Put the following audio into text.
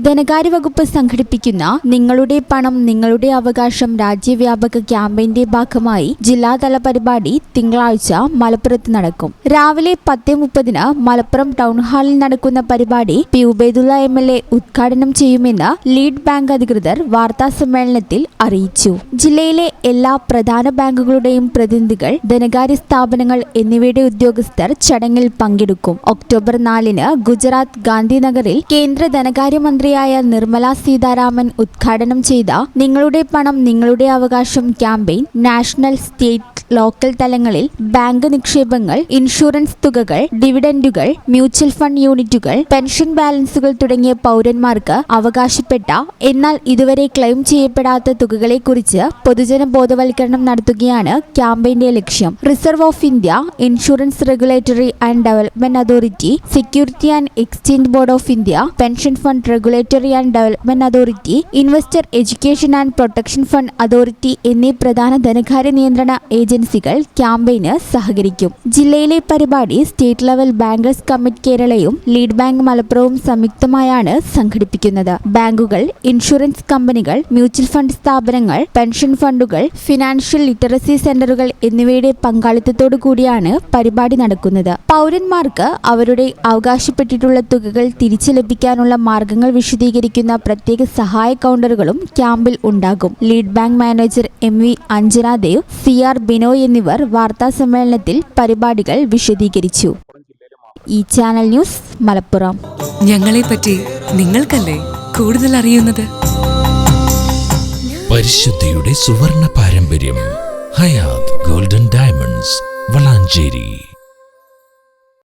ധനകാര്യ വകുപ്പ് സംഘടിപ്പിക്കുന്ന നിങ്ങളുടെ പണം നിങ്ങളുടെ അവകാശം രാജ്യവ്യാപക ക്യാമ്പയിന്റെ ഭാഗമായി ജില്ലാതല പരിപാടി തിങ്കളാഴ്ച മലപ്പുറത്ത് നടക്കും. രാവിലെ 10:30 മലപ്പുറം ടൗൺ ഹാളിൽ നടക്കുന്ന പരിപാടി പി ഉബൈദുള്ള MLA ഉദ്ഘാടനം ചെയ്യുമെന്ന് ലീഡ് ബാങ്ക് അധികൃതർ വാർത്താസമ്മേളനത്തിൽ അറിയിച്ചു. ജില്ലയിലെ എല്ലാ പ്രധാന ബാങ്കുകളുടെയും പ്രതിനിധികൾ, ധനകാര്യ സ്ഥാപനങ്ങൾ എന്നിവയുടെ ഉദ്യോഗസ്ഥർ ചടങ്ങിൽ പങ്കെടുക്കും. ഒക്ടോബർ 4 ഗുജറാത്ത് ഗാന്ധിനഗറിൽ കേന്ദ്ര ധനകാര്യമന്ത്രിയായ നിർമ്മല സീതാരാമൻ ഉദ്ഘാടനം ചെയ്ത നിങ്ങളുടെ പണം നിങ്ങളുടെ അവകാശം ക്യാമ്പയിൻ നാഷണൽ, സ്റ്റേറ്റ്, ലോക്കൽ തലങ്ങളിൽ ബാങ്ക് നിക്ഷേപങ്ങൾ, ഇൻഷുറൻസ് തുകകൾ, ഡിവിഡൻഡുകൾ, മ്യൂച്വൽ ഫണ്ട് യൂണിറ്റുകൾ, പെൻഷൻ ബാലൻസുകൾ തുടങ്ങിയ പൗരന്മാർക്ക് അവകാശപ്പെട്ട എന്നാൽ ഇതുവരെ ക്ലെയിം ചെയ്യപ്പെടാത്ത തുകകളെക്കുറിച്ച് പൊതുജന ബോധവൽക്കരണം നടത്തുകയാണ് ക്യാമ്പയിന്റെ ലക്ഷ്യം. Reserve of India, insurance regulatory and development authority, security and exchange board of India, pension fund regulatory and development authority, investor education and protection fund authority എന്നീ പ്രധാന ധനകാര്യ നിയന്ത്രണ ഏജൻസികൾ ക്യാമ്പയിന് സഹകരിക്കും. ജില്ലയിലെ പരിപാടി സ്റ്റേറ്റ് ലെവൽ ബാങ്കേഴ്സ് കമ്മിറ്റി കേരളയും ലീഡ് ബാങ്ക് മലപ്പുറവും സംയുക്തമായാണ് സംഘടിപ്പിക്കുന്നത്. ബാങ്കുകൾ, ഇൻഷുറൻസ് കമ്പനികൾ, മ്യൂച്വൽ ഫണ്ട് സ്ഥാപനങ്ങൾ, പെൻഷൻ ഫണ്ടുകൾ, ഫിനാൻഷ്യൽ ലിറ്ററസി സെന്ററുകൾ എന്നിവയുടെ പങ്കാളിത്തത്തോടു കൂടിയാണ് പരിപാടി നടക്കുന്നത്. പൗരന്മാർക്ക് അവരുടെ അവകാശപ്പെട്ടിട്ടുള്ള തുകകൾ തിരിച്ചു ലഭിക്കാനുള്ള മാർഗങ്ങൾ വിശദീകരിക്കുന്ന പ്രത്യേക സഹായ കൗണ്ടറുകളും ക്യാമ്പിൽ ഉണ്ടാകും. Lead bank manager MV Anjanadev, CR Binoy എന്നിവർ വാർത്താ സമ്മേളനത്തിൽ പരിപാടികൾ വിശദീകരിച്ചു. ഈ ചാനൽ ന്യൂസ്, മലപ്പുറം. ഞങ്ങളെപ്പറ്റി നിങ്ങൾക്കല്ലേ കൂടുതൽ അറിയുന്നത്? പരിശുദ്ധിയുടെ സുവർണ പാരമ്പര്യം. Hayath golden diamonds, Valanchery.